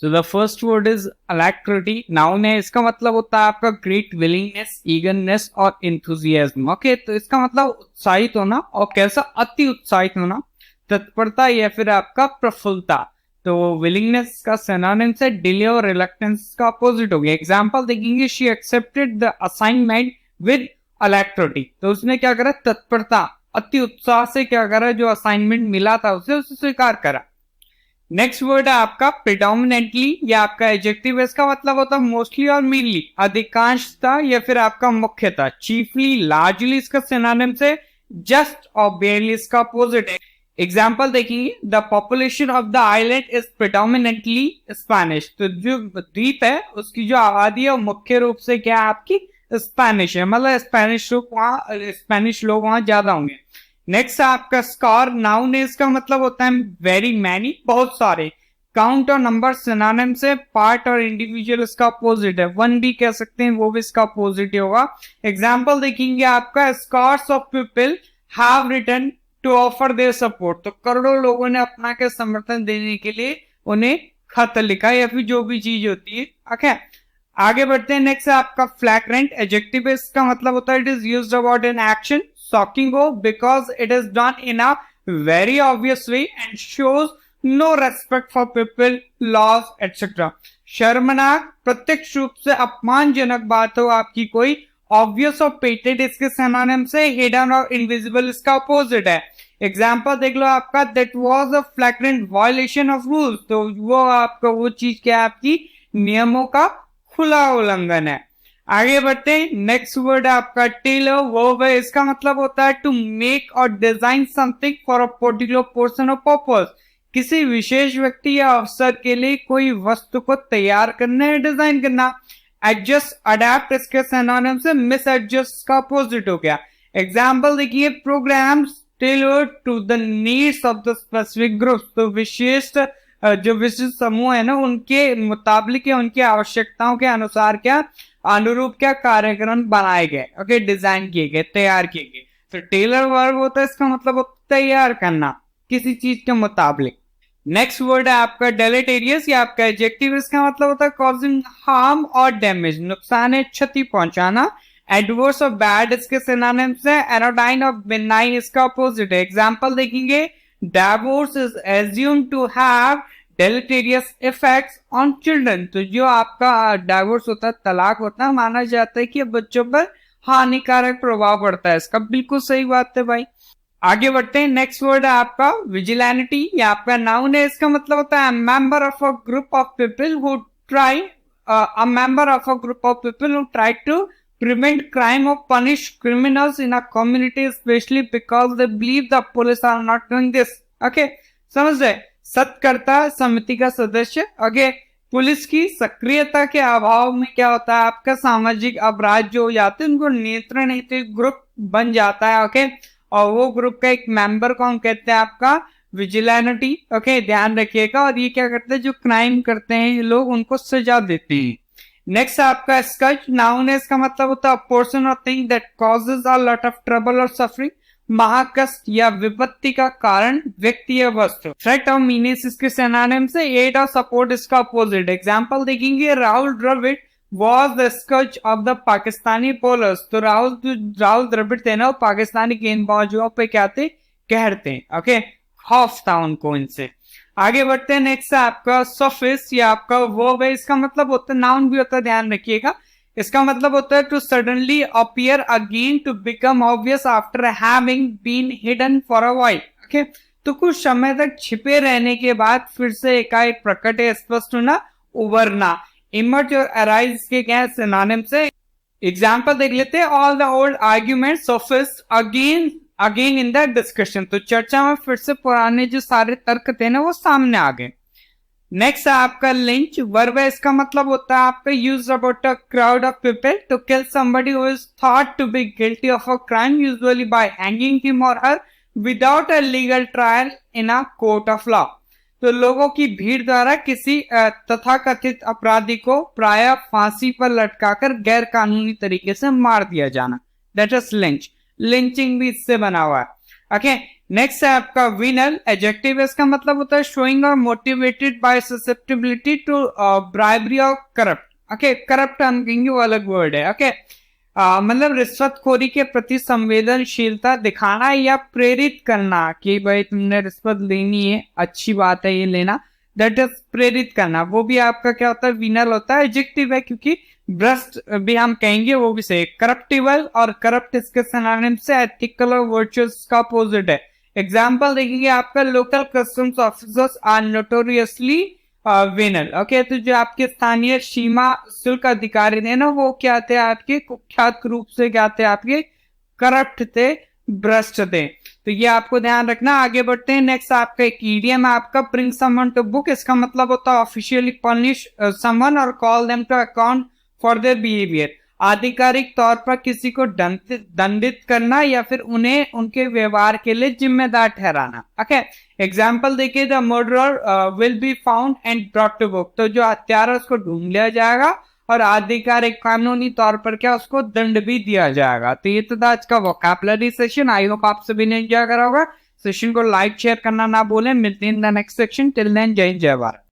So the first word is alacrity. Noun है, इसका मतलब होता है आपका great willingness, eagerness और enthusiasm. Okay, तो इसका मतलब उत्साहित होना, और कैसा, अति उत्साहित होना, तत्परता या फिर आपका प्रफुल्लता. तो विलिंगनेस का सिनोनिम से डिले और रिलक्टेंस का अपोजिट हो गया. एग्जांपल देखेंगे, she accepted the assignment with alacrity. तो उसने क्या करा, तत्परता, अति उत्साह से क्या करा, जो असाइनमेंट मिला था उसे स्वीकार करा. नेक्स्ट वर्ड है आपका प्रिडोमिनेंटली, या आपका एडजेक्टिव. इसका मतलब होता है मोस्टली और मेनली, अधिकांशता या फिर आपका मुख्यतः. चीफली, लार्जली इसका सिनोनिम से जस्ट और बेयरली इसका अपोजिट है. एग्जाम्पल देखिए, the population of the island is predominantly Spanish. तो जो द्वीप है उसकी जो आबादी है मुख्य रूप से क्या है, आपकी स्पेनिश है. मतलब स्पेनिश लोग वहां ज्यादा होंगे. नेक्स्ट आपका स्कार. नाउन है, इसका मतलब होता है वेरी मैनी, बहुत सारे. काउंट और नंबर सिनोनिम से पार्ट और इंडिविजुअल इसका अपोजिट है. वन भी कह सकते हैं, वो भी इसका अपोजिट होगा. एग्जाम्पल देखेंगे आपका, scores of people have written to offer their support. तो करोड़ों लोगों ने अपना के समर्थन देने के लिए उन्हें खत लिखा, या फिर जो भी चीज होती है. ओके, आगे बढ़ते हैं. नेक्स्ट है आपका फ्लैग्रेंट. एडजेक्टिव इसका मतलब होता है it is used about an action, shocking हो, because it is done in a very obvious way and shows no respect for people, laws etcetera. शर्मनाक, प्रत्यक्ष रूप से अपमानजनक बात हो आपकी कोई. ऑब्वियस और पेटेंट इसके सिनोनिम से हिडन और इनविजिबल इसका अपोजिट है. एग्जाम्पल देख लो आपका, that was a फ्लैग्रेंट violation of rules. तो वो आपका वो चीज क्या है, आपकी नियमों का खुला उल्लंघन है. आगे बढ़ते हैं. नेक्स्ट वर्ड आपका टेलर. वर्ब है, इसका मतलब होता है टू मेक और design something for a particular person और पर्पस. किसी विशेष व्यक्ति या अवसर के लिए कोई वस्तु को तैयार करना या डिजाइन करना. एडजस्ट, अडेप्ट इसके सिनोनिम से मिस एडजस्ट का अपोजिट हो गया. एग्जाम्पल देखिए, programmes tailored to the needs of the specific group. तो विशेष जो विशिष्ट समूह है ना, उनके मुताबिक या उनकी आवश्यकताओं के अनुसार क्या अनुरूप क्या कार्यक्रम बनाए गए. ओके, डिजाइन किए गए, तैयार किए गए. तो टेलर वर्ब होता है, इसका मतलब होता है तैयार करना किसी चीज के मुताबिक. नेक्स्ट वर्ड है आपका डेलेटेरियस, या आपका एडजेक्टिव. इसका मतलब होता है कॉजिंग हार्म और डैमेज, नुकसान है, क्षति पहुंचाना. एडवर्स और बैड इसके सिनोनिम से एनोडाइन और बेनाइन इसका अपोजिट है. एग्जांपल देखेंगे, divorce is assumed to have deleterious effects on children. तो जो आपका डिवोर्स होता है, तलाक होता है, माना जाता है कि बच्चों पर हानिकारक प्रभाव पड़ता है इसका. बिल्कुल सही बात है भाई. आगे बढ़ते हैं. नेक्स्ट वर्ड है आपका विजिलेंटी, या आपका नाउन है. इसका मतलब होता है member of a group of people who try a member of a group of people who try to prevent crime or punish criminals in a community, especially because they believe the police are not doing this. Okay, समझ रहे. सत्कर्ता, समिति का सदस्य. Okay, police की सक्रियता के अभाव में क्या होता है, आपका सामाजिक अपराध जो हो जाते हैं उनको नियंत्रण हेतु ग्रुप बन जाता है. ओके, और वो ग्रुप का एक मेंबर को हम कहते हैं आपका विजिलेंटी. ओके, ध्यान रखिएगा. और ये क्या करते हैं, जो क्राइम करते हैं ये लोग, उनको सजा देते हैं. नेक्स्ट आपका स्कच. नाउन है, इसका मतलब होता है पर्सन और thing that causes a lot of trouble और सफरिंग. महाकष्ट या विपत्ति का कारण व्यक्ति या वस्तु. थ्रेट और मीनेस इसके सिनोनिम से एड और सपोर्ट इसका अपोजिट. एग्जांपल देखेंगे, Rahul Dravid was the scourge of the Pakistani bowlers. तो राहुल द्रविड़ थे ना, पाकिस्तानी गेंदबाजों पे क्या थे, कहते हैं. ओके, खौफ था उनको इनसे. आगे बढ़ते हैं. नेक्स्ट है आपका सफिक्स, या आपका वर्ब है. इसका मतलब होता है, नाउन भी होता है, ध्यान रखिएगा. इसका मतलब होता है to suddenly appear again, to become obvious after having been hidden for a while. Okay, तो कुछ समय तक छिपे रहने के बाद फिर से एकाएक प्रकट है, स्पष्ट होना, उभरना. इमर्ज और अराइज के क्या सिनोनिम से. एग्जाम्पल देख लेते हैं. All the old argument surfaced again in the discussion. तो चर्चा में फिर से पुराने जो सारे तर्क थे ना, वो सामने आ गए. नेक्स्ट है आपका लिंच. वर्ब है, इसका मतलब होता है आपका use about a crowd of people to kill somebody who is thought to be guilty of a crime, usually by hanging him or her without a legal trial in a court of law. तो लोगों की भीड़ द्वारा किसी तथाकथित अपराधी को प्राय फांसी पर लटकाकर गैर कानूनी तरीके से मार दिया जाना, दैट इज लिंच. लिंचिंग भी इससे बना हुआ है. ओके, नेक्स्ट है आपका विनल। एडजेक्टिव इसका मतलब होता है शोइंग और motivated by susceptibility to bribery और करप्ट। ओके, करप्ट हम कहेंगे वो अलग वर्ड है। ओके, मतलब रिश्वतखोरी के प्रति संवेदनशीलता दिखाना या प्रेरित करना कि भाई तुमने रिश्वत लेनी है, अच्छी बात है ये लेना, दैट इज प्रेरित करना, वो भी आपका क्या होता है, विनल होता है। एडजेक्टिव है क्योंकि भ्रष्ट भी हम कहेंगे, वो भी सही। करप्टिबल और करप्ट इसके सिनोनिम से एथिकल और वर्चुअस का अपोजिट है। एग्जाम्पल देखेंगे आपका, local customs officers are notoriously venal. Okay, तो जो आपके स्थानीय सीमा शुल्क अधिकारी थे ना, वो क्या थे, आपके कुख्यात रूप से क्या थे, आपके करप्ट थे, भ्रष्ट थे। तो ये आपको ध्यान रखना। आगे बढ़ते हैं। नेक्स्ट आपका एक ईडियम है आपका, ब्रिंग समवन टू बुक। इसका मतलब होता है ऑफिशियली पनिश समवन और call them to account for their behaviour. आधिकारिक तौर पर किसी को दंडित करना या फिर उन्हें उनके व्यवहार के लिए जिम्मेदार ठहराना। ओके, एग्जाम्पल देखिए, the murderer will be found and brought to book. तो जो हत्यारा उसको ढूंढ लिया जाएगा और आधिकारिक कानूनी तौर पर क्या उसको दंड भी दिया जाएगा। तो ये तो था आज का वोकैबुलरी सेशन। आई होप आप सभी ने एंजॉय करा होगा। सेशन को लाइक शेयर करना ना भूलें। मिलते हैं in the next section. Till then, जय हिंद, जय भारत।